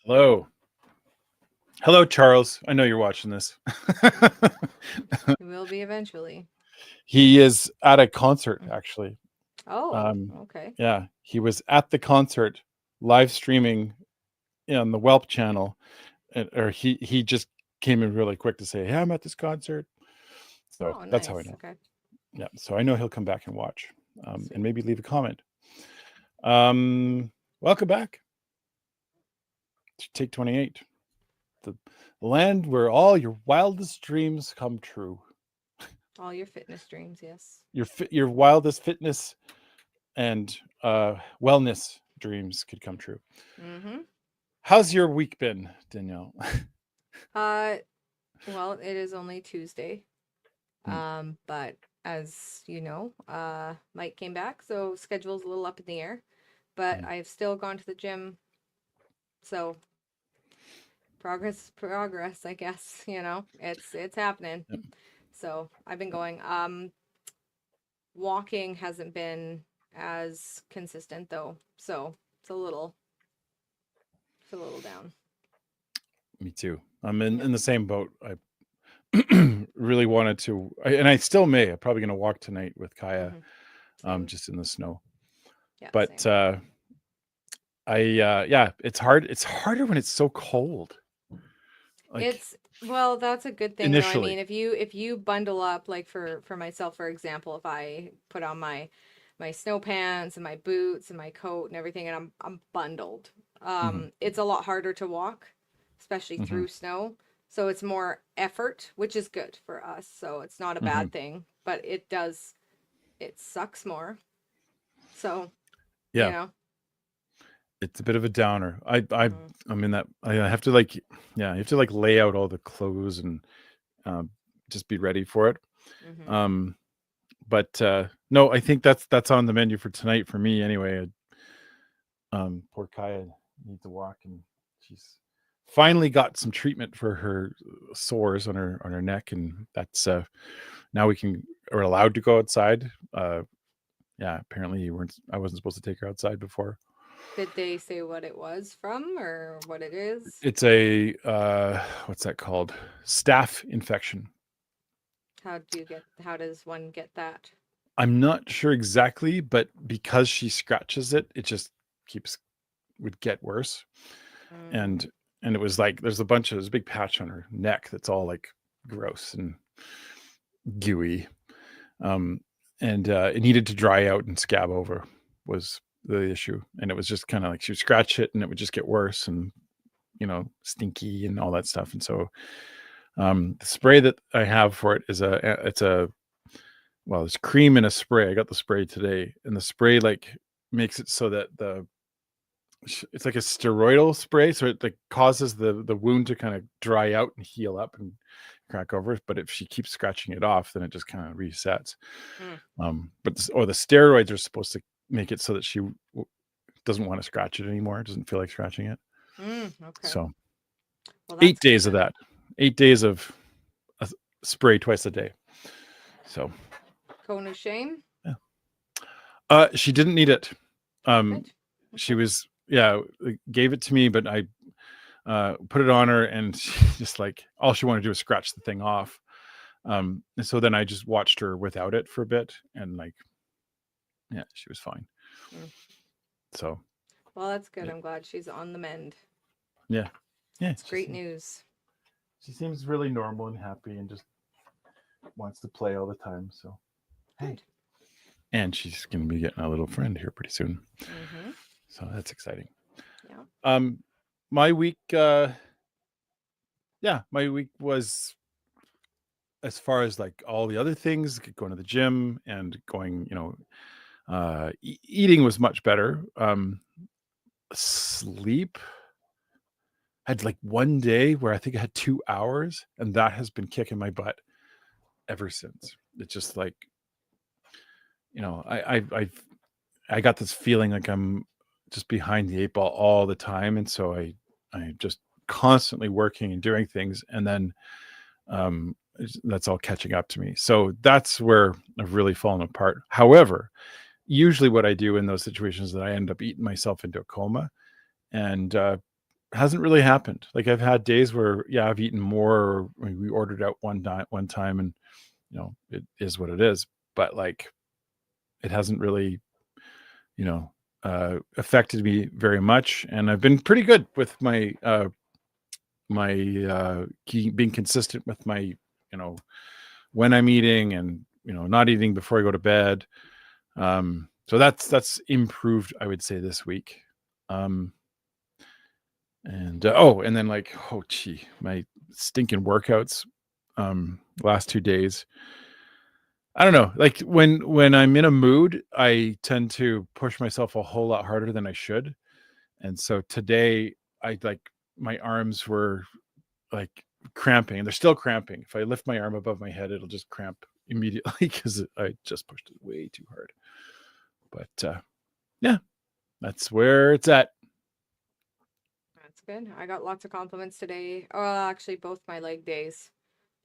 Hello. Hello, Charles. I know you're watching this. It will be eventually. He is at a concert, actually. Oh, Um, okay. yeah, he was at the concert live streaming on the Whelp channel. Or he just came in really quick to say, "Hey, I'm at this concert." So Oh, that's how I nice. know. Okay. Yeah, so I know he'll come back and watch, and Sweet. maybe leave a comment. Um, Welcome back to Take 28, the land where all your wildest dreams come true. All your fitness dreams, yes. Your wildest fitness and wellness dreams could come true. Mm-hmm. How's your week been, Danielle? Uh, well, it is only Tuesday. Hmm. But as you know, Mike came back, so schedule's a little up in the air. But Hmm. I've still gone to the gym, so progress, I guess, it's happening. Yep. So I've been going. Walking hasn't been as consistent though, so it's a little down. Me too. I'm in, Yep. in the same boat. I really wanted to, and I still may. I'm probably going to walk tonight with Kaya, Mm-hmm. Same. just in the snow. Yeah, But same. yeah, it's hard. It's harder when it's so cold. Like It's well, that's a good thing though. I initially. mean, if you bundle up, like for myself, for example, if I put on my snow pants and my boots and my coat and everything, and I'm bundled, Hmm. it's a lot harder to walk, especially Hmm. through snow. So it's more effort, which is good for us. So it's not a Hmm. bad thing, but it sucks more. So, you Yeah, know. it's a bit of a downer. Hmm. I'm in that. I have to like, yeah, you have to like lay out all the clothes and um, just be ready for it. Hmm. Um, but no, I think that's on the menu for tonight for me anyway. Poor Kaya needs to walk, and she's finally got some treatment for her sores on her neck, and that's now we can are allowed to go outside. Yeah, apparently you weren't. I wasn't supposed to take her outside before. Did they say what it was from or what it is? It's a what's that called? Staph infection. How does one get that? I'm not sure exactly, but because she scratches it, it just keeps would get worse. Mm. And it was like there's a big patch on her neck that's all like gross and gooey. Um, and it needed to dry out and scab over was the issue. And it was just kind of like she would scratch it and it would just get worse and stinky and all that stuff. And so the spray that I have for it is it's a well, there's cream in a spray. I got the spray today, and the spray like makes it so that it's like a steroidal spray, so it like causes the wound to kind of dry out and heal up and crack over. But if she keeps scratching it off, then it just kind of resets. Mm. But the steroids are supposed to make it so that she doesn't want to scratch it anymore. Doesn't feel like scratching it. Mm. Okay. So Well, eight that's good days of then. that. 8 days of a spray twice a day. So Cone of shame. yeah. She didn't need it. Um, Good. she Okay. was yeah gave it to me, but I put it on her, and she just like all she wanted to do was scratch the thing off. And so then I just watched her without it for a bit, and like yeah, she was fine. Mm. So Well, that's good. yeah, I'm glad she's on the mend. yeah, yeah. It's great news. She seems really normal and happy, and just wants to play all the time. So hey, Good. and she's gonna be getting a little friend here pretty soon. Mm-hmm. So that's exciting. Yeah. Um, my week, yeah, my week was as far as like all the other things, going to the gym and going, eating was much better. Sleep I had like one day where I think I had 2 hours, and that has been kicking my butt ever since. It's just like, I got this feeling like I'm just behind the eight ball all the time, and so I just constantly working and doing things, and then that's all catching up to me. So that's where I've really fallen apart. However, usually what I do in those situations is that I end up eating myself into a coma, and hasn't really happened. Like I've had days where, yeah, I've eaten more, or we ordered out one time, and it is what it is. But like, it hasn't really, you know, affected me very much, and I've been pretty good with my being consistent with my, when I'm eating, and not eating before I go to bed. So that's improved, I would say, this week. Um, and then, like, oh gee, my stinking workouts last 2 days. I don't know. Like when I'm in a mood, I tend to push myself a whole lot harder than I should. And so today, I like my arms were like cramping, and they're still cramping. If I lift my arm above my head, it'll just cramp immediately because I just pushed it way too hard. But yeah, that's where it's at. That's good. I got lots of compliments today. Oh, actually, both my leg days,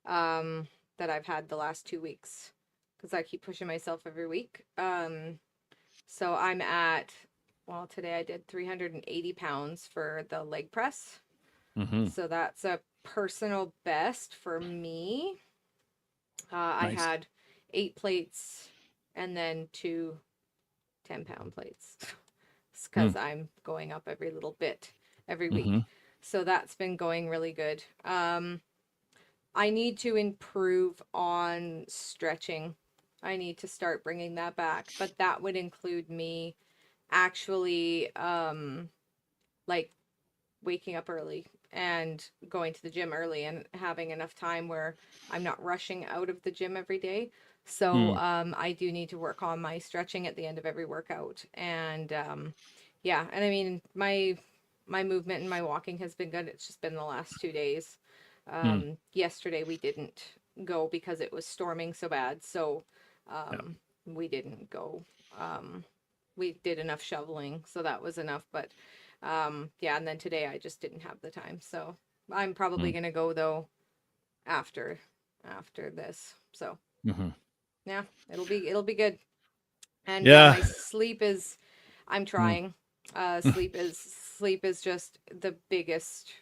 that I've had the last 2 weeks, because I keep pushing myself every week. So I'm at, well, today I did 380 pounds for the leg press. Mm-hmm. So that's a personal best for me. I Nice. had 8 plates and then two 10-pound plates because I'm going up every little bit every week. Mm-hmm. So that's been going really good. I need to improve on stretching. I need to start bringing that back, but that would include me actually like waking up early and going to the gym early and having enough time where I'm not rushing out of the gym every day. So I do need to work on my stretching at the end of every workout. And yeah, and I mean my movement and my walking has been good. It's just been the last 2 days. Yesterday we didn't go because it was storming so bad. So we didn't go. We did enough shoveling, so that was enough. But yeah, and then today I just didn't have the time. So I'm probably gonna go though after this. So Mm-hmm. yeah, it'll be good. And yeah, Yeah. my sleep is, I'm trying. Sleep is just the biggest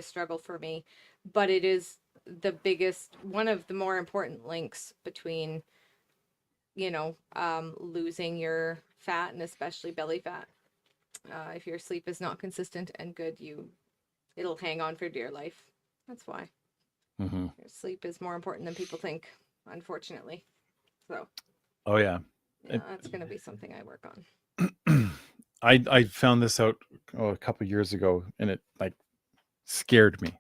struggle for me, but it is the biggest, one of the more important links between, losing your fat, and especially belly fat. If your sleep is not consistent and good, it'll hang on for dear life. That's why Mm-hmm. your sleep is more important than people think, unfortunately. So Oh yeah. yeah, that's gonna be something I work on. I found this out a couple years ago, and it like scared me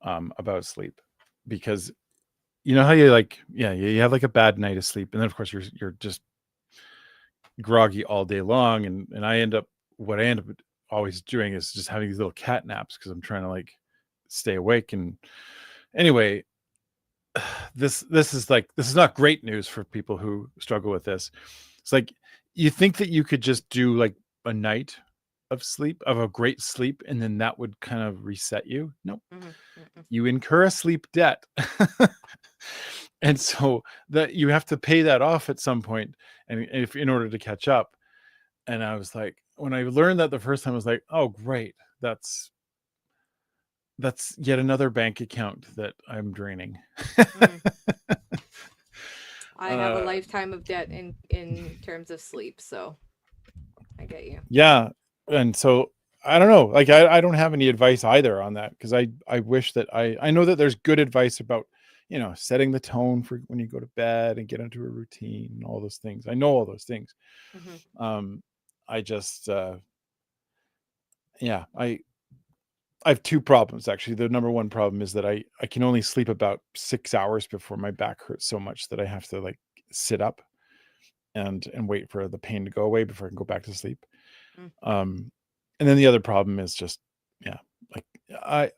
about sleep, because you know how you like, yeah, you have like a bad night of sleep, and then of course you're just groggy all day long, and what I end up always doing is just having these little cat naps because I'm trying to like stay awake. And anyway, this is not great news for people who struggle with this. It's like, you think that you could just do like a night of sleep, of a great sleep, and then that would kind of reset you. Nope. You incur a sleep debt. And so that you have to pay that off at some point, and if in order to catch up. And I was like, when I learned that the first time, I was like, oh great, that's yet another bank account that I'm draining. I have a lifetime of debt in terms of sleep, so I get you. Yeah. And so I don't know, like I don't have any advice either on that, because I wish that I know that there's good advice about, setting the tone for when you go to bed and get into a routine and all those things. I know all those things. I just yeah, I have two problems actually. The number one problem is that I can only sleep about 6 hours before my back hurts so much that I have to like sit up and wait for the pain to go away before I can go back to sleep. Um, and then the other problem is just, yeah, like I,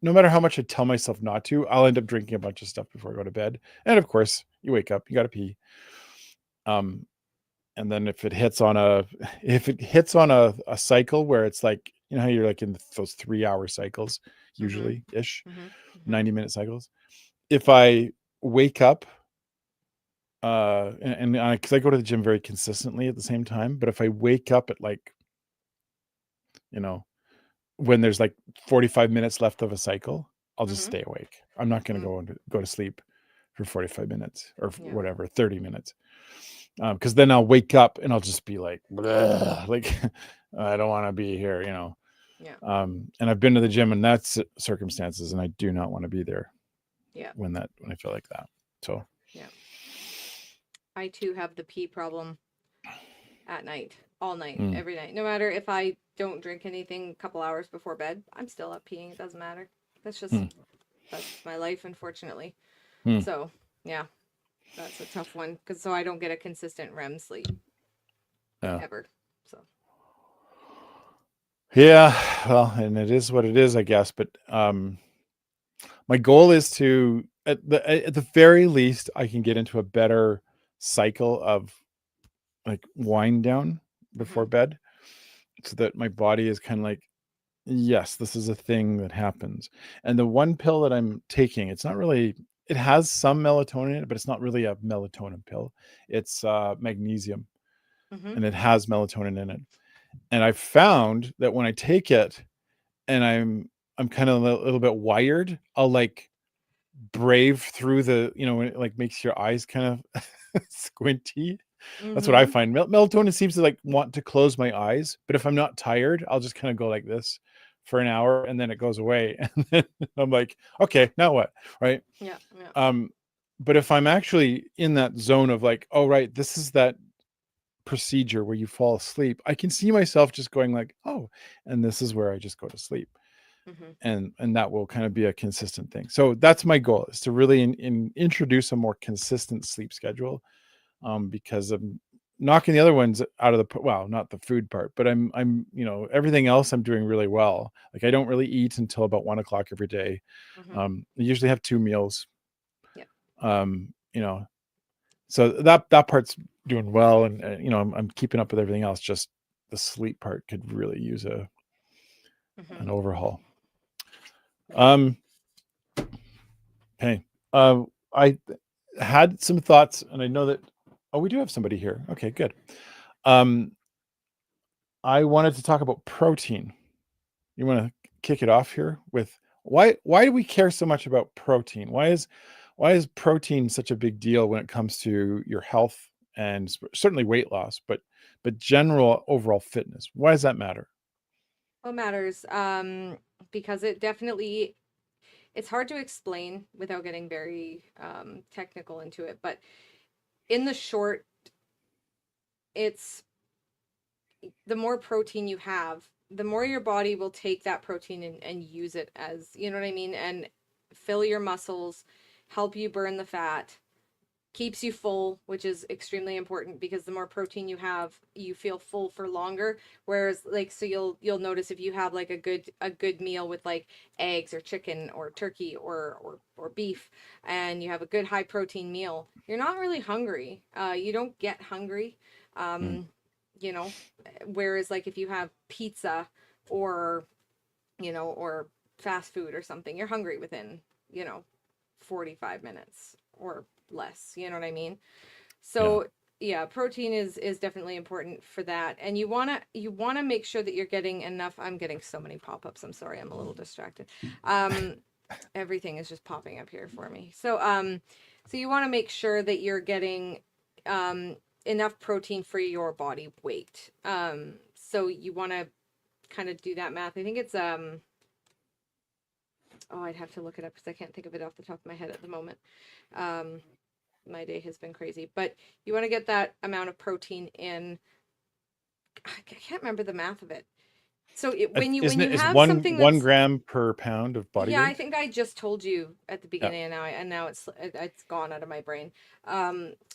no matter how much I tell myself not to, I'll end up drinking a bunch of stuff before I go to bed. And of course, you wake up, you got to pee. Um, and then if it hits on a cycle where it's like, how you're like in those 3-hour cycles, usually ish, 90-minute cycles. If I wake up, and because I go to the gym very consistently at the same time, but if I wake up at like, when there's like 45 minutes left of a cycle, I'll just Mm-hmm. stay awake. I'm not going to go to sleep for 45 minutes or Yeah. whatever, 30 minutes. Because then I'll wake up and I'll just be like, like I don't want to be here, you know. Yeah. And I've been to the gym in that circumstances, and I do not want to be there Yeah. when I feel like that. So Yeah. I too have the pee problem at night, all night, mm, every night. No matter if I don't drink anything a couple hours before bed, I'm still up peeing. It doesn't matter. That's just mm, that's my life, unfortunately. mm, So yeah, that's a tough one because so I don't get a consistent REM sleep yeah, ever. So yeah. Well, and it is what it is, I guess. But my goal is to at the very least I can get into a better cycle of like wind down hmm before bed, so that my body is kind of like, yes, this is a thing that happens. And the one pill that I'm taking, it's not really, it has some melatonin in it, but it's not really a melatonin pill. It's magnesium, hmm and it has melatonin in it. And I found that when I take it and I'm kind of a little bit wired, I'll like brave through the, you know, when it like makes your eyes kind of squinty. That's what I hmm find. Melatonin seems to like want to close my eyes, but if I'm not tired, I'll just kind of go like this for an hour and then it goes away. And then I'm like, okay, now what? Right. yeah, yeah, Um, but if I'm actually in that zone of like, oh, right, this is that procedure where you fall asleep, I can see myself just going like, oh, and this is where I just go to sleep. hmm And that will kind of be a consistent thing. So that's my goal, is to really introduce a more consistent sleep schedule, because I'm knocking the other ones out of the well, not the food part, but I'm you know, everything else I'm doing really well. Like I don't really eat until about 1 o'clock every day. hmm I usually have 2 meals. yeah, You know, so that part's doing well, and you know, I'm keeping up with everything else. Just the sleep part could really use hmm an overhaul. yeah. Um, okay. I had some thoughts, and I know that. Oh, we do have somebody here. Okay, good. Um, I wanted to talk about protein. You want to kick it off here with why do we care so much about protein? Why is protein such a big deal when it comes to your health and certainly weight loss, but general overall fitness? Why does that matter? What matters? Because it definitely it's hard to explain without getting very technical into it, but in the short, it's the more protein you have, the more your body will take that protein and use it as, you know what I mean? And fill your muscles, help you burn the fat, keeps you full, which is extremely important because the more protein you have, you feel full for longer. Whereas like so you'll notice if you have like a good meal with like eggs or chicken or turkey or beef and you have a good high protein meal, you're not really hungry. You don't get hungry. Mm, Um, you know, whereas like if you have pizza or or fast food or something, you're hungry within, you know, 45 minutes or less, you know what I mean? yeah. So, yeah, protein is definitely important for that. And you want to make sure that you're getting enough. I'm getting so many pop-ups. I'm sorry. I'm a little distracted. Um Everything is just popping up here for me. So you want to make sure that you're getting um enough protein for your body weight. So you want to kind of do that math. I think it's oh, I'd have to look it up because I can't think of it off the top of my head at the moment. Um, my day has been crazy, but you want to get that amount of protein in. I can't remember the math of it. So when Isn't you it? It's have one something one that's gram per pound of body yeah, I weight. think I just told you at the Yeah. beginning, and now it's gone out of my brain.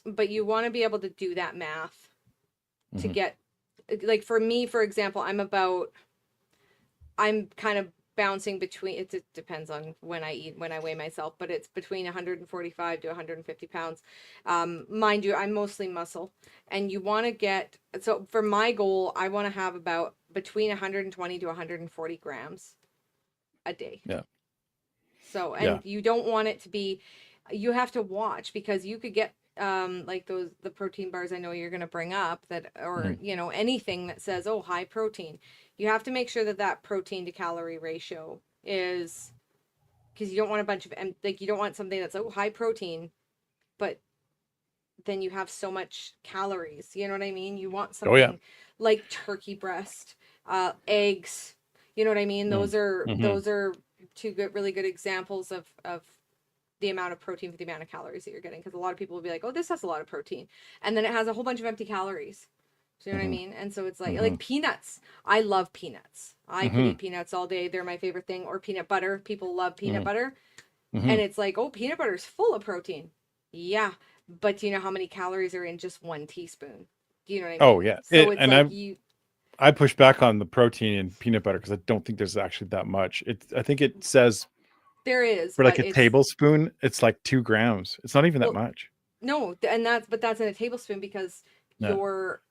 But you want to be able to do that math to Hmm. get like for me, for example, I'm kind of bouncing between it depends on when I eat, when I weigh myself, but it's between 145 to 150 pounds. Mind you, I'm mostly muscle, and you want to get so for my goal, I want to have about between 120 to 140 grams a day. Yeah. So, Yeah. and you don't want it to be, you have to watch because you could get like the protein bars I know you're going to bring up that, or, Mhm. anything that says, oh, high protein, you have to make sure that that protein to calorie ratio is, because you don't want a bunch of, like, you don't want something that's, oh, high protein, but then you have so much calories. You know what I mean? You want Oh yeah. something like turkey breast, eggs. You know what I mean? Mm. Mhm. Those are two really good examples of the amount of protein for the amount of calories that you're getting. Because a lot of people will be like, "Oh, this has a lot of protein," and then it has a whole bunch of empty calories. Do you know what I Mhm. mean? And so it's like Mhm. peanuts. I love peanuts. I could Mhm. eat peanuts all day. They're my favorite thing. Or peanut butter. People love peanut Mhm. butter. And Mhm. it's like, oh, peanut butter is full of protein. Yeah, but do you know how many calories are in just one teaspoon? Do you know what I Oh mean? yeah. So It it's and like you, I push back on the protein in peanut butter because I don't think there's actually that much. I think it says there is, for like but a it's, tablespoon, it's like 2 grams. It's not even that well, much. no, and that's in a tablespoon because Yeah. you're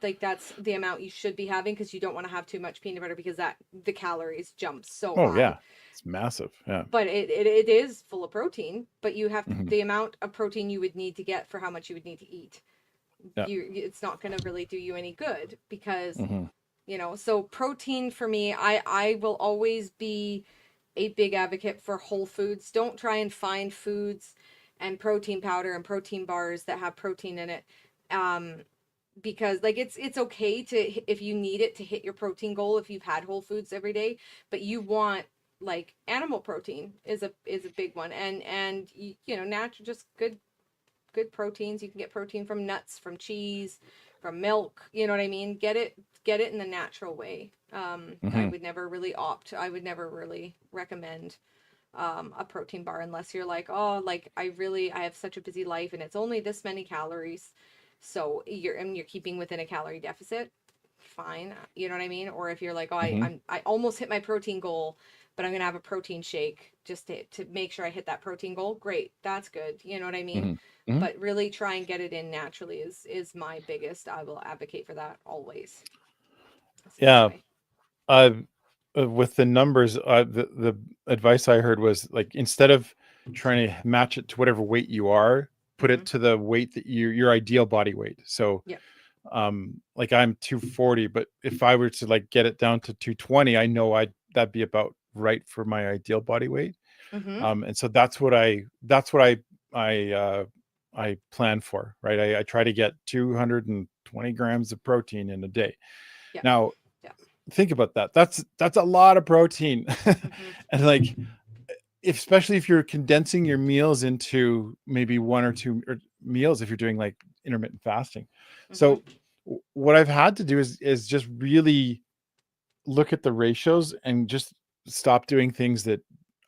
like, that's the amount you should be having because you don't want to have too much peanut butter because that the calories jump so Oh high. yeah. It's massive. Yeah. But it is full of protein, but you have Mhm. the amount of protein you would need to get for how much you would need to eat. Yeah. It's not going to really do you any good because, Mhm. so protein for me, I will always be a big advocate for whole foods. Don't try and find foods and protein powder and protein bars that have protein in it. Um, because like it's okay to, if you need it to hit your protein goal, if you've had whole foods every day, but you want, like, animal protein is a big one, and natural, just good proteins. You can get protein from nuts, from cheese, from milk. You know what I mean? Get it in the natural way. Mhm. I would never really recommend a protein bar unless you're like, oh, like I have such a busy life and it's only this many calories, so you're keeping within a calorie deficit. Fine, you know what I mean? Or if you're like, oh, Mhm. I almost hit my protein goal, but I'm gonna have a protein shake just to make sure I hit that protein goal. Great, that's good. You know what I mean? Mhm. Mhm. But really try and get it in naturally is my biggest. I will advocate for that always. So Yeah. anyway. Uh, with the numbers, the advice I heard was like instead of trying to match it to whatever weight you are, put Mm-hmm. it to the weight that your ideal body weight. So, Yeah. like I'm 240, but if I were to like get it down to 220, I know that'd be about right for my ideal body weight. Mm-hmm. And so that's what I plan for, right? I try to get 220 grams of protein in a day. Yeah. Now, Yeah. think about that. That's a lot of protein. Mm-hmm. And like especially if you're condensing your meals into maybe one or two meals if you're doing like intermittent fasting. Mm-hmm. So what I've had to do is just really look at the ratios and just stop doing things that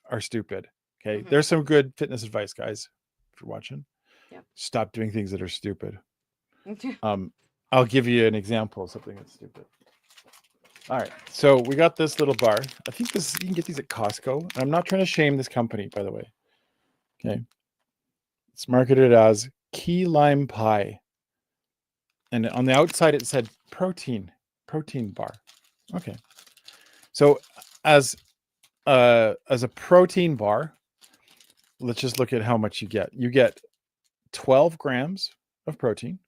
are stupid. Okay? Mm-hmm. There's some good fitness advice, guys, if you're watching. Yep. Stop doing things that are stupid. Um I'll give you an example of something that's stupid. All right. So we got this little bar. I think this you can get these at Costco. I'm not trying to shame this company, by the way. Okay. It's marketed as key lime pie. And on the outside it said protein bar. Okay. So as as a protein bar, let's just look at how much you get. You get 12 grams of protein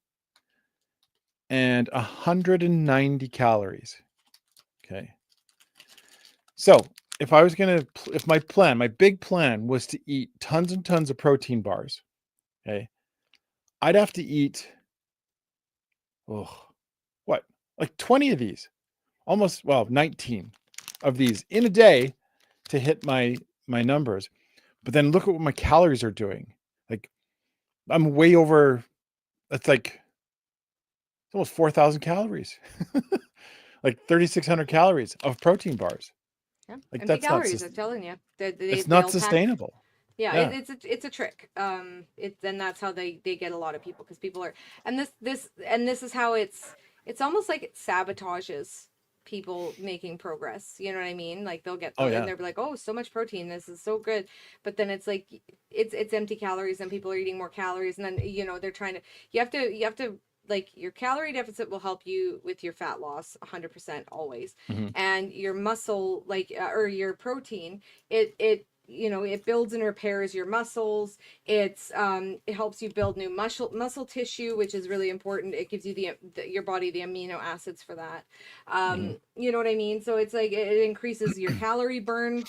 and 190 calories. Okay. So if my big plan was to eat tons and tons of protein bars, okay, I'd have to eat, oh, what, like 20 of these, almost, well, 19 of these in a day to hit my numbers. But then look at what my calories are doing. Like I'm way over. That's like almost 4,000 calories, like 3,600 calories of protein bars. Yeah, Like empty that's not calories. I'm telling you, it's not they'll pack. sustainable. Yeah, Yeah. it's a trick. Then that's how they get a lot of people, because people are, and this is how it's almost like it sabotages people making progress. You know what I mean? Like they'll get Oh and yeah. they're like, oh, so much protein, this is so good, but then it's like it's empty calories, and people are eating more calories, and then they're trying to. You have to like, your calorie deficit will help you with your fat loss 100% always, Hmm. and your muscle, like, or your protein, it it builds and repairs your muscles. It helps you build new muscle tissue, which is really important. It gives you your body the amino acids for that. Mhm. You know what I mean? So it's like it increases your calorie burn.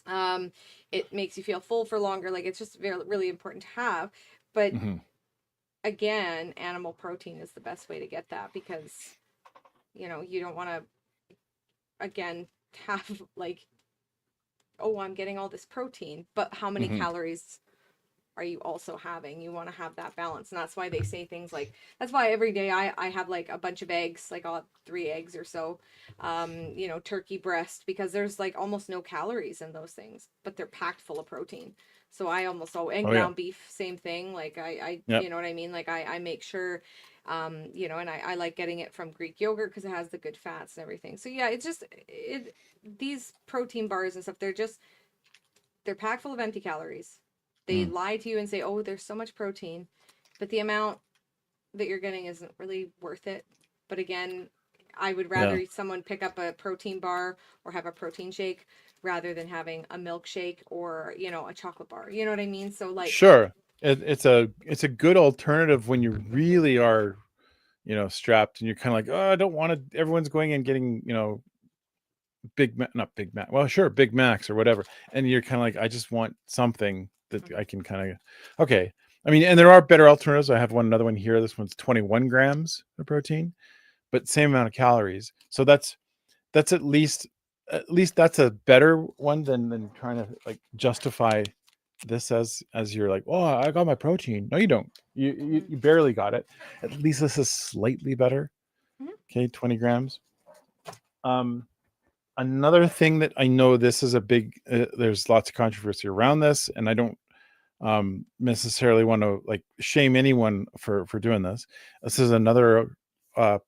um it makes you feel full for longer. Like, it's just very really important to have. But Mhm. again, animal protein is the best way to get that, because you don't want to, again, have like, oh, I'm getting all this protein, but how many Mhm. calories are you also having? You want to have that balance. And that's why they say things like, that's why every day I have like a bunch of eggs, like I'll have 3 eggs or so, turkey breast, because there's like almost no calories in those things, but they're packed full of protein. So I almost always, and Oh yeah. ground beef, same thing. Like Yep. you know what I mean? Like I make sure, and I like getting it from Greek yogurt because it has the good fats and everything. So yeah, it's just, these protein bars and stuff, they're packed full of empty calories. They Mm. lie to you and say, "Oh, there's so much protein," but the amount that you're getting isn't really worth it. But again, I would Yeah. rather someone pick up a protein bar or have a protein shake rather than having a milkshake or, a chocolate bar. You know what I mean? So like, Sure. It's a good alternative when you really are, strapped and you're kind of like, oh, I don't want to. Everyone's going and getting, not Big Mac. Well, sure, Big Macs or whatever. And you're kind of like, I just want something that mhm, I can kind of, okay. I mean, and there are better alternatives. I have another one here. This one's 21 grams of protein, but same amount of calories. So that's at least that's a better one than trying to like justify this as you're like, oh, I got my protein. No, you don't. You you, mhm, you barely got it. At least this is slightly better. mhm, Okay, 20 grams. Um, Another thing that I know, this is a big. There's lots of controversy around this, and I don't necessarily want to like shame anyone for doing this. This is another uh,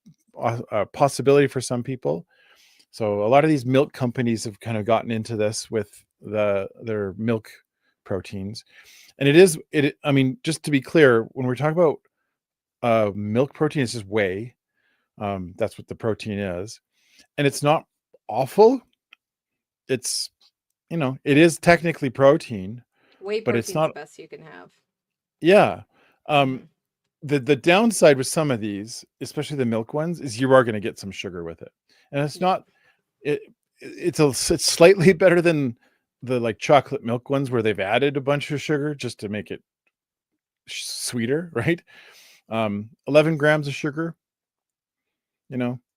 possibility for some people. So a lot of these milk companies have kind of gotten into this with their milk proteins, and it. I mean, just to be clear, when we're talking about milk protein, it's just whey. That's what the protein is, and it's not awful. It's it is technically protein, whey but it's protein's not. the best you can have. Yeah. Um, Hmm. the downside with some of these, especially the milk ones, is you are going to get some sugar with it, and it's Yeah. not. It it's slightly better than the like chocolate milk ones where they've added a bunch of sugar just to make it sweeter, right? 11 grams of sugar,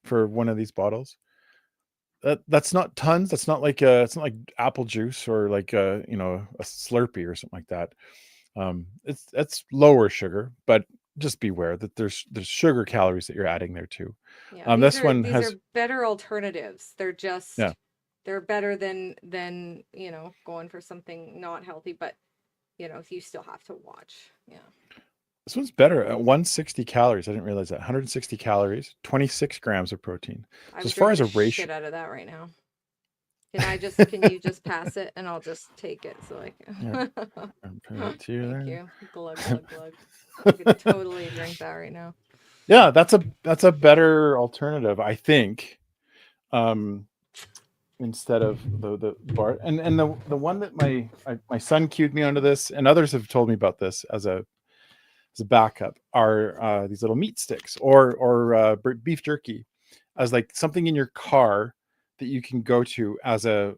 for one of these bottles. That's not tons. That's not like it's not like apple juice or like a Slurpee or something like that. It's that's lower sugar, but just beware that there's sugar calories that you're adding there too. Yeah, these This are one these has, are better alternatives. yeah. They're better than, going for something not healthy, but you still have to watch. Yeah. This one's better at 160 calories. I didn't realize that. 160 calories, 26 grams of protein. I So would as far drink as the a ratio, shit out of that right now. Can you just pass it and I'll just take it? So like, yeah, I'm trying that to you thank there. you. Glug glug glug. I could totally drink that right now. Yeah, that's a better alternative, I think. Um, Instead of the bar, and the one that my son cued me onto this, and others have told me about this as a backup, are these little meat sticks or beef jerky, as like something in your car that you can go to as a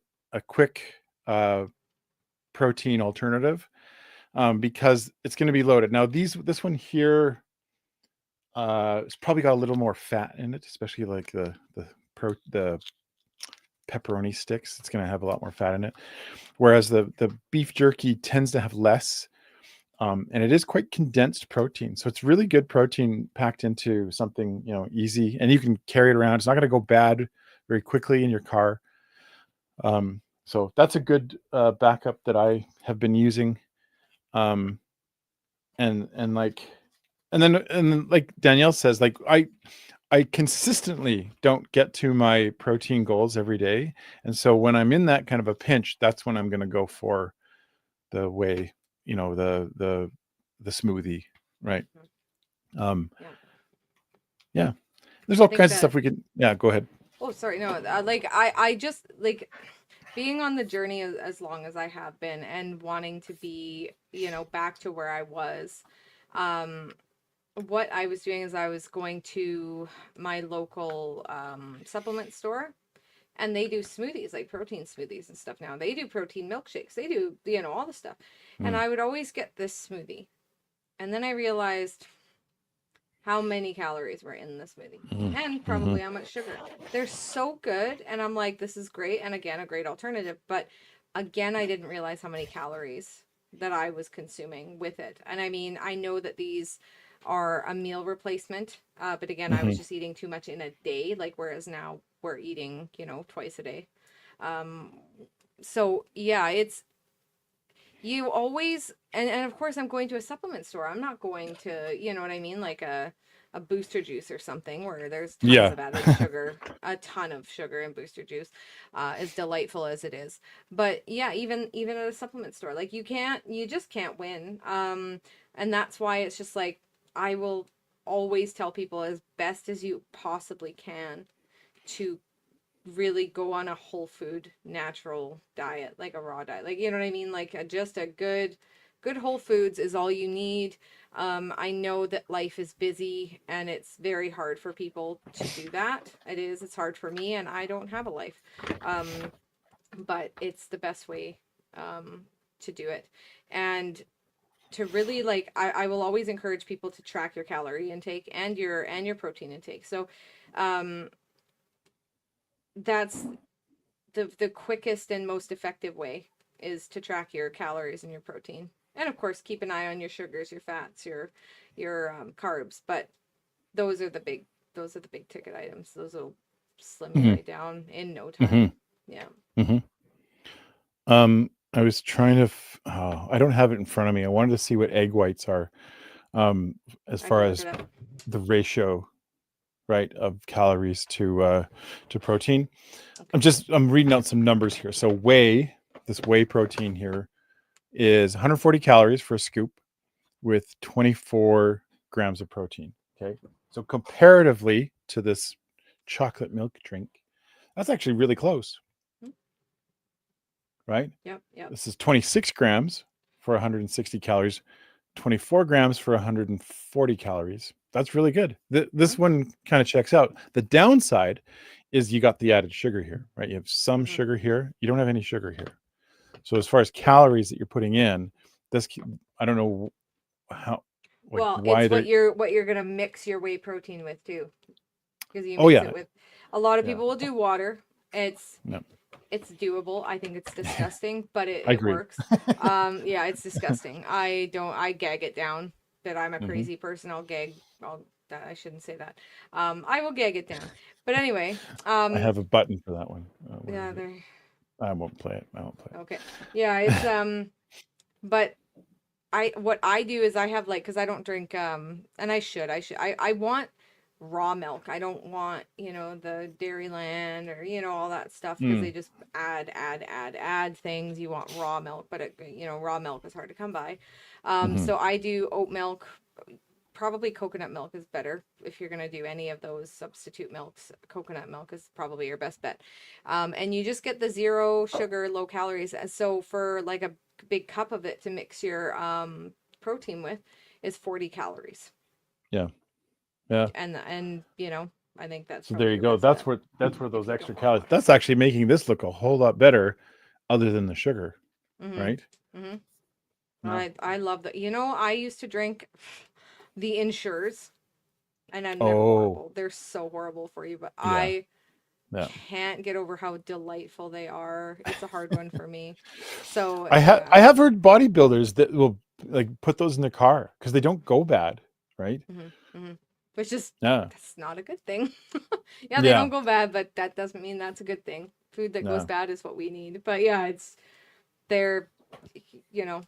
quick uh, protein alternative, because it's going to be loaded. Now this one here, it's probably got a little more fat in it, especially like the pepperoni sticks. It's going to have a lot more fat in it, whereas the beef jerky tends to have less. And it is quite condensed protein, so it's really good protein packed into something easy, and you can carry it around. It's not going to go bad very quickly in your car. So that's a good backup that I have been using. Um, and like, and then like Danielle says, like I consistently don't get to my protein goals every day, and so when I'm in that kind of a pinch, that's when I'm going to go for the whey, the smoothie, right? Mhm. Um, Yeah. yeah, there's I all think kinds of that stuff we can. Yeah, go ahead. Oh, sorry. No, like I just like being on the journey as long as I have been and wanting to be, back to where I was, um, what I was doing is I was going to my local supplement store, and they do smoothies, like protein smoothies and stuff now. They do protein milkshakes. They do, all the stuff. And Mm. I would always get this smoothie. And then I realized how many calories were in the smoothie Mm. and Hmm. probably how much sugar. They're so good. And I'm like, this is great. And again, a great alternative. But again, I didn't realize how many calories that I was consuming with it. And I mean, I know that these are a meal replacement. But again, I was Hmm. just eating too much in a day, like whereas now we're eating, twice a day. Um, so yeah, it's you always and of course I'm going to a supplement store. I'm not going to, you know what I mean, like a booster juice or something where there's tons Yeah. of added sugar, a ton of sugar in booster juice, as delightful as it is. But yeah, even at a supplement store, like you just can't win. And that's why it's just like I will always tell people as best as you possibly can to really go on a whole food natural diet, like a raw diet, like, you know what I mean, like just a good whole foods is all you need. I know that life is busy and it's very hard for people to do that. It's hard for me, and I don't have a life. um but it's the best way um to do it. And to really, like, I will always encourage people to track your calorie intake and your protein intake. So um that's the quickest and most effective way, is to track your calories and your protein, and of course keep an eye on your sugars, your fats, your carbs. But those are the big ticket items. Those will slim you Hmm. right down in no time. Hmm. Yeah. Hmm. I was trying to. Oh, I don't have it in front of me. I wanted to see what egg whites are, um, as I far can look as it up. the ratio, right, of calories to protein. Okay. I'm reading out some numbers here. So this whey protein here is 140 calories for a scoop with 24 grams of protein. Okay. So comparatively to this chocolate milk drink, that's actually really close, Mhm. right? Yep, yep. This is 26 grams for 160 calories, 24 grams for 140 calories. That's really good. Hmm. This one kind of checks out. The downside is you got the added sugar here, right? You have some Hmm. sugar here. You don't have any sugar here. So as far as calories that you're putting in, this I don't know how, like, Well, why it's they're. what you're gonna mix your whey protein with too, because you Oh mix yeah, it with, a lot of yeah, people will do water. it's no, it's doable. I think it's disgusting, but I it agree. works. Yeah, it's disgusting. I gag it down. That I'm a Hmm. crazy person. That I shouldn't say that. I will gag it down. But anyway, I have a button for that one. Where yeah, is it? there. I won't play it. I won't play Okay. Yeah, it's but what I do is I have, like, because I don't drink, and I want raw milk. I don't want, the Dairyland or, all that stuff, it. because they Mm. just add things. You want raw milk, but raw milk is hard to come by. Hmm. So I do oat milk. Probably coconut milk is better if you're going to do any of those substitute milks. Coconut milk is probably your best bet. And you just get the zero sugar, low calories. So for like a big cup of it to mix your protein with is 40 calories. Yeah, yeah. And I think that's So there probably you your go. best bet That's where if those you extra don't want calories. much. That's actually making this look a whole lot better, other than the sugar, Mhm. right? Mhm. Yeah. I love that. I used to drink the Ensures, and I they're Oh, horrible. They're so horrible for you, but yeah, I yeah. can't get over how delightful they are. It's a hard one for me. So, I yeah. have heard bodybuilders that will, like, put those in the car because they don't go bad, right? Hmm. Hmm. Which is, Yeah, that's not a good thing. Yeah, they yeah, don't go bad, but that doesn't mean that's a good thing. Food that goes yeah. bad is what we need. But yeah, they're, you know,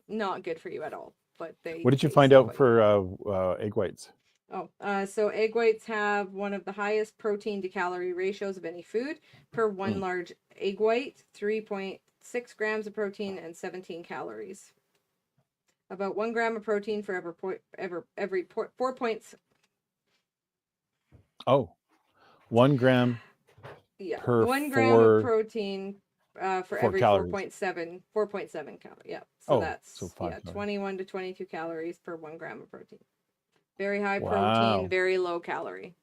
not good for you at all, but they What did you taste find so out good. for egg whites? Oh, so egg whites have one of the highest protein to calorie ratios of any food. Per one Mm. large egg white, 3.6 grams of protein and 17 calories. About 1 gram of protein for every 4 points. Oh, 1 gram Yeah, per 1 gram of four. protein For 4 every calories. 4.7 calories. Yeah. So Oh, that's so 5 calories. 21 to 22 calories per 1 gram of protein. Very high protein, Wow. very low calorie.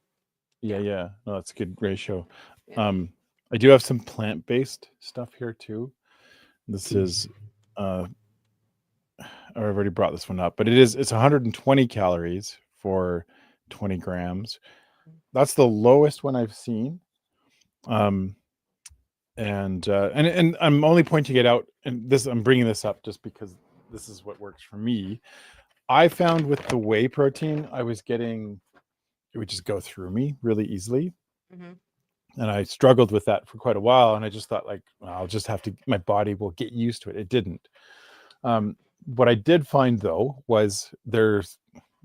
Yeah, Yeah. yeah. No, that's a good ratio. Yeah. I do have some plant-based stuff here too. This is I've already brought this one up, but it's 120 calories for 20 grams. That's the lowest one I've seen. Um, and I'm only pointing it out, and this I'm bringing this up just because this is what works for me. I found with the whey protein, I was getting it would just go through me really easily, Mm-hmm. and I struggled with that for quite a while. And I just thought, like, well, I'll just have to. My body will get used to it. It didn't. What I did find though was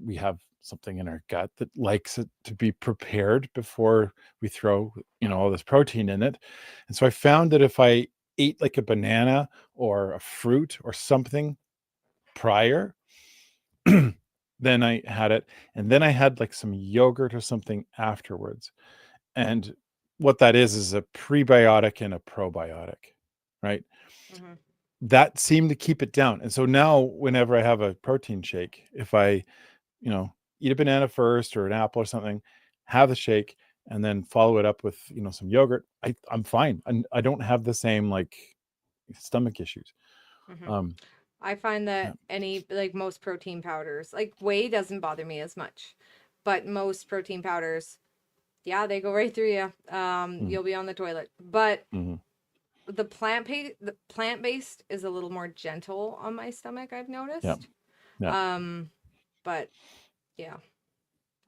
we have something in our gut that likes it to be prepared before we throw all this protein in it. And so I found that if I ate like a banana or a fruit or something prior, then I had it, and then I had like some yogurt or something afterwards. And what that is a prebiotic and a probiotic, right? Mm-hmm. That seemed to keep it down. And so now whenever I have a protein shake, if I, eat a banana first or an apple or something, have the shake, and then follow it up with, some yogurt, I'm fine. I don't have the same like stomach issues. Mm-hmm. Um, I find yeah. that most protein powders, like whey doesn't bother me as much, but most protein powders, yeah, they go right through you. Mm, You'll be on the toilet. But mhm. the plant-based is a little more gentle on my stomach, I've Yeah. noticed. Yeah. But yeah,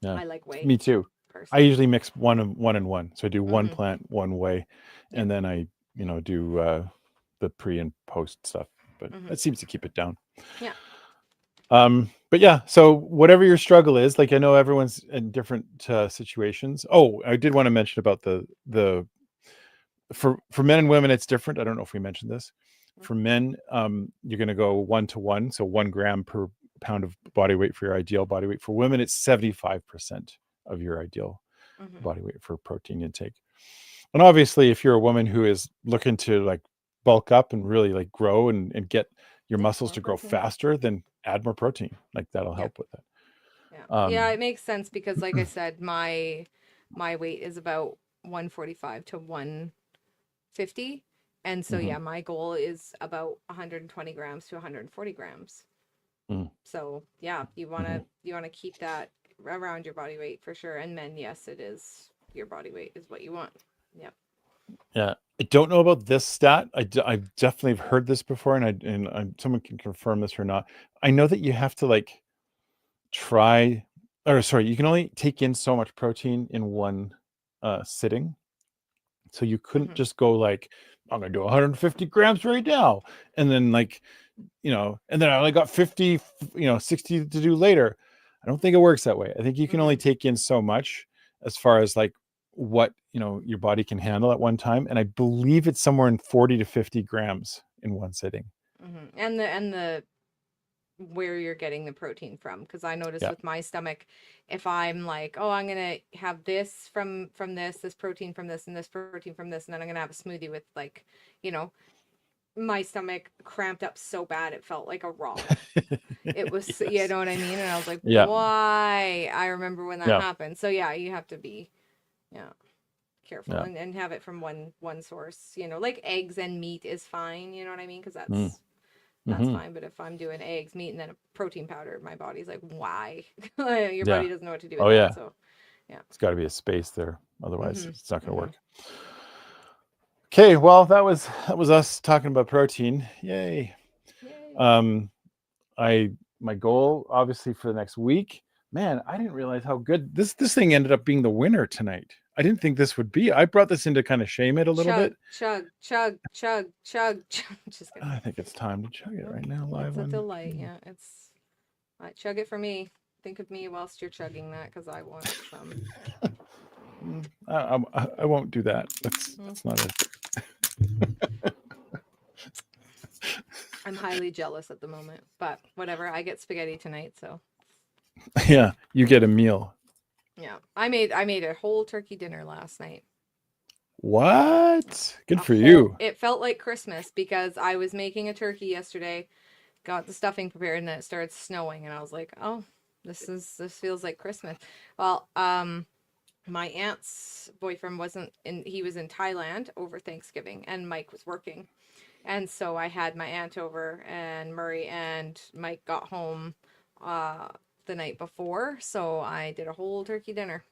Yeah. I like whey Me too. I personally. usually mix one and one. So I do one Mm-hmm. plant, one whey, Yeah. and then I, do the pre and post stuff. But Mm-hmm. that seems to keep it down. Yeah. But yeah, so whatever your struggle is, like I know everyone's in different situations. Oh, I did want to mention about the for men and women, it's different. I don't know if we mentioned this. For men, you're going to go 1 to 1, so 1 gram per pound of body weight for your ideal body weight. For women, it's 75% of your ideal Mm-hmm. body weight for protein intake. And obviously, if you're a woman who is looking to like bulk up and really like grow and get your Yeah, muscles more to grow protein. faster, then add more protein. Like that'll Yeah. help with it. Yeah. Um, Yeah, it makes sense because like I said, my weight is about 145 to 150. And so mhm, yeah, my goal is about 120 grams to 140 grams. mm, So yeah, mhm. you wanna keep that around your body weight for sure. And men, yes, it is your body weight is what you want. Yep. Yeah, I don't know about this stat. I definitely have heard this before, someone can confirm this or not. I know that you have to like try, or sorry, you can only take in so much protein in one sitting. So you couldn't Mm-hmm. just go like, I'm gonna do 150 grams right now, and then like, and then I only got 50, 60 to do later. I don't think it works that way. I think you can Mm-hmm. only take in so much as far as like what your body can handle at one time, and I believe it's somewhere in 40 to 50 grams in one sitting. Mm-hmm. And the where you're getting the protein from, because I notice Yeah. with my stomach, if I'm like, oh, I'm gonna have this from this protein from this and this protein from this, and then I'm gonna have a smoothie with like, you know, my stomach cramped up so bad it felt like a rock. It was, you Yes. know what I mean? And I was like, Yeah. why? I remember when that Yeah. happened. So yeah, you have to be, yeah, careful Yeah. and have it from one source. You know, like eggs and meat is fine. You know what I mean? Because Mm. that's Hmm. fine. But if I'm doing eggs, meat, and then a protein powder, my body's like, why? Your Yeah. body doesn't know what to do with Oh that. yeah. So yeah. It's got to be a space there, otherwise Mm-hmm. it's not going to Mm-hmm. work. Okay, well that was us talking about protein. Yay. Yay. Um, I my goal obviously for the next week. Man, I didn't realize how good this thing ended up being the winner tonight. I didn't think this would be. I brought this in to kind of shame it a little Chug, bit. chug, chug, chug, chug, chug. Just kidding. I think it's time to chug it Nope. right now, It's live a on. delight. Yeah. Chug it for me. Think of me whilst you're chugging that because I want some. I won't do that. Mm. That's not it. I'm highly jealous at the moment, but whatever. I get spaghetti tonight, so Yeah, you get a meal. yeah. I made a whole turkey dinner last night. What? Good A for whole, you. it felt like Christmas because I was making a turkey yesterday, got the stuffing prepared, and then it started snowing, and I was like, oh, this feels like Christmas. Well, my aunt's boyfriend wasn't in, he was in Thailand over Thanksgiving, and Mike was working. And so I had my aunt over, and Murray and Mike got home uh the night before, so I did a whole turkey dinner.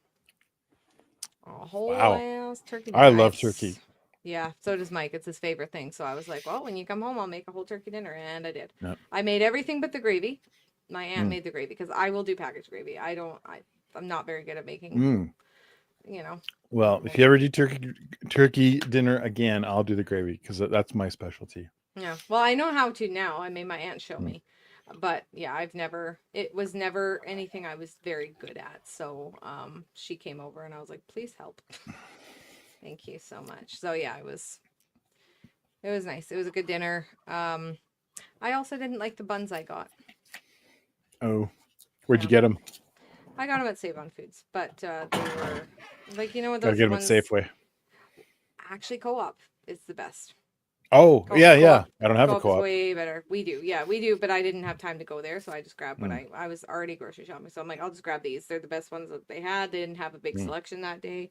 A whole Wow. ass turkey I dinner. love turkey. Yeah, so does Mike. It's his favorite thing. So I was like, well, when you come home, I'll make a whole turkey dinner, and I did. Yep. I made everything but the gravy. My aunt Mm. made the gravy because I will do packaged gravy. I'm not very good at making, Mm. you know, Well, if normal. you ever do turkey dinner again, I'll do the gravy because that's my specialty. Yeah. Well, I know how to now. I made my aunt show Mm. me. But yeah, it was never anything I was very good at. So she came over and I was like, please help. Thank you so much. So yeah, it was nice. It was a good dinner. I also didn't like the buns I got. Oh, where'd you Yeah. get them? I got them at Save on Foods, but they were like, Got to those get them at ones. Safeway. Actually, Co-op is the best. Oh, yeah, yeah. Co-op, I don't have a Co-op is co-op. way better. We do, yeah, we do. But I didn't have time to go there, so I just grabbed what Mm. I was already grocery shopping. So I'm like, I'll just grab these. They're the best ones that they had. They didn't have a big Mm. selection that day.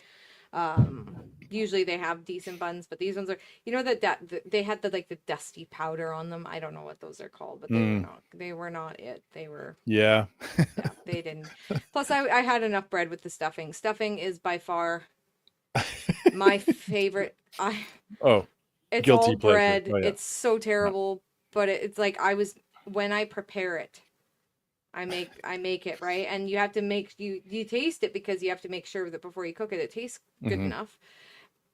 Usually they have decent buns, but these ones are, they had the like the dusty powder on them. I don't know what those are called, but Mm. they were not it. They were, Yeah. yeah, they didn't. Plus, I had enough bread with the stuffing. Stuffing is by far my favorite. Oh, It's all guilty pleasure. bread. Oh, yeah. It's so terrible, but it's like when I prepare it, I make it right, and you have to make you taste it because you have to make sure that before you cook it, it tastes good Hmm. enough.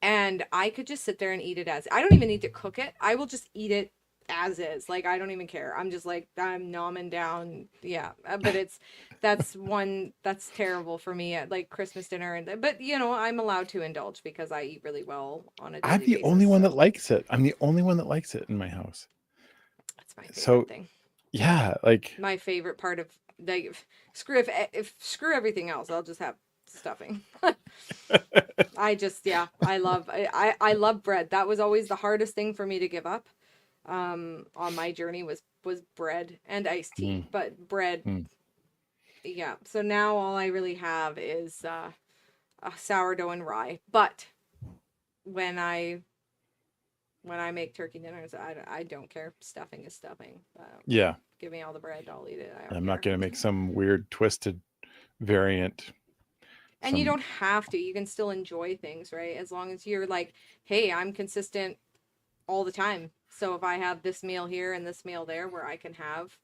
And I could just sit there and eat it as I don't even need to cook it. I will just eat it as is. Like I don't even care. I'm just like I'm nomming down. Yeah, but that's terrible for me at like Christmas dinner but I'm allowed to indulge because I eat really well on a I'm daily the only basis. one that So likes it. I'm the only one that likes it in my house. that's my favorite So, thing. yeah, like My favorite part of like screw everything else. I'll just have stuffing. I love bread. That was always the hardest thing for me to give up. On my journey was bread and iced tea, mm, but bread, mm. yeah. So now all I really have is a sourdough and rye. But when I make turkey dinners, I don't care. Stuffing is stuffing. Yeah. Give me all the bread, I'll eat it. I don't I'm not care. going to make some weird twisted variant. And you Some, don't have to. You can still enjoy things, right? As long as you're like, hey, I'm consistent all the time. So if I have this meal here and this meal there where I can have,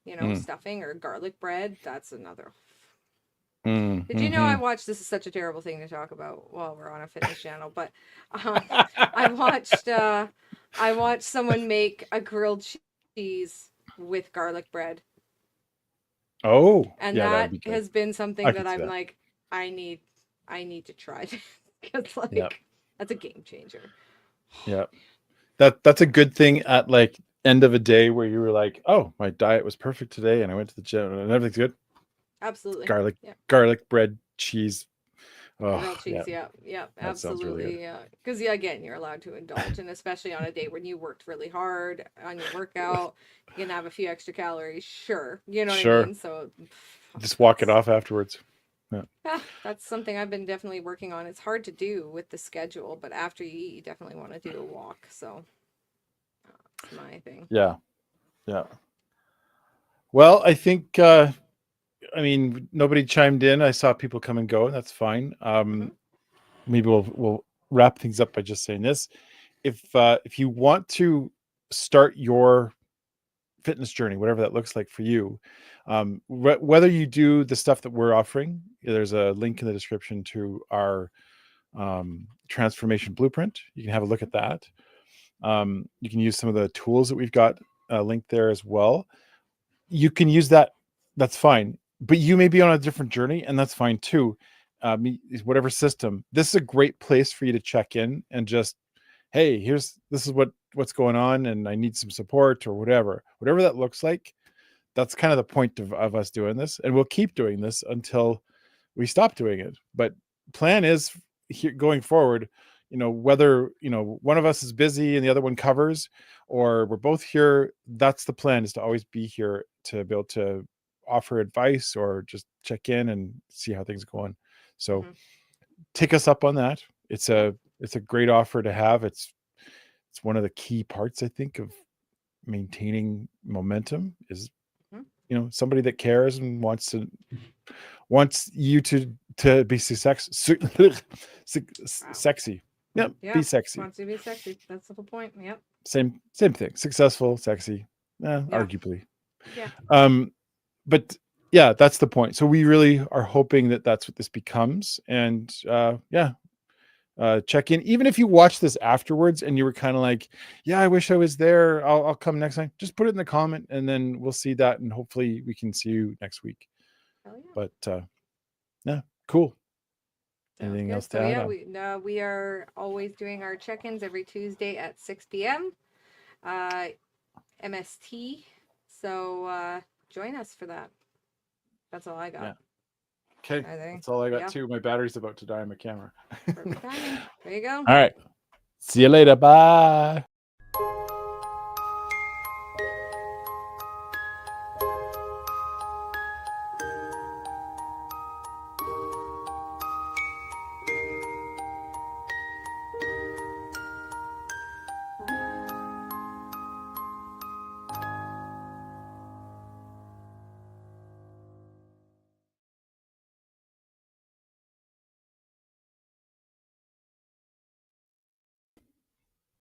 mm, stuffing or garlic bread, that's another. Did you know I mm-hmm. watched, this is such a terrible thing to talk about while we're on a fitness channel, but um, I watched uh I watched someone make a grilled cheese with garlic bread. Oh, And yeah, that would that be good. has been something I that could see I'm that. like, I need I need to try this because Yeah. like that's a game changer. Yeah. That's a good thing at like end of a day where you were like, oh, my diet was perfect today and I went to the gym and everything's good. Absolutely. Garlic, Yeah. garlic bread, cheese. Oh, Grilled yeah, cheese, yeah, yeah, that sounds really good. absolutely, yeah. Because yeah, again, you're allowed to indulge, and especially on a day when you worked really hard on your workout, you can have a few extra calories, sure. You know what I Sure. mean? So Just walk it that's off afterwards. Yeah. that's something I've been definitely working on. It's hard to do with the schedule, but after you eat, you definitely want to do a walk. So that's my thing. Yeah. Yeah. Well, I think I mean nobody chimed in. I saw people come and go. That's fine. Hmm. Maybe we'll wrap things up by just saying this. If you want to start your fitness journey, whatever that looks like for you, whether you do the stuff that we're offering, there's a link in the description to our transformation blueprint. You can have a look at that. You can use some of the tools that we've got linked there as well. You can use that. That's fine. But you may be on a different journey, and that's fine too. Whatever system, this is a great place for you to check in and just, hey, this is what's going on, and I need some support or whatever that looks like. That's kind of the point of us doing this, and we'll keep doing this until we stop doing it. But plan is here going forward, whether one of us is busy and the other one covers, or we're both here, that's the plan, is to always be here to be able to offer advice or just check in and see how things are going. So take us up on that. It's a great offer to have. It's one of the key parts, I think, of maintaining momentum is somebody that cares and wants you to be sexy. Yep, be sexy. Wants to be sexy. That's the whole point. Yep. Same thing. Successful, sexy. Arguably. Yeah. But yeah, that's the point. So we really are hoping that that's what this becomes. And check in. Even if you watch this afterwards and you were kind of like, yeah, I wish I was there, I'll come next time. Just put it in the comment and then we'll see that. And hopefully we can see you next week. Hell yeah. But yeah, cool. Sounds Anything good. else to So add? yeah, we are always doing our check-ins every Tuesday at 6 p.m. MST. So join us for that. That's all I got. Yeah. Okay, that's all I got too. My battery's about to die on my camera. Perfect timing. There you go. All right. See you later. Bye.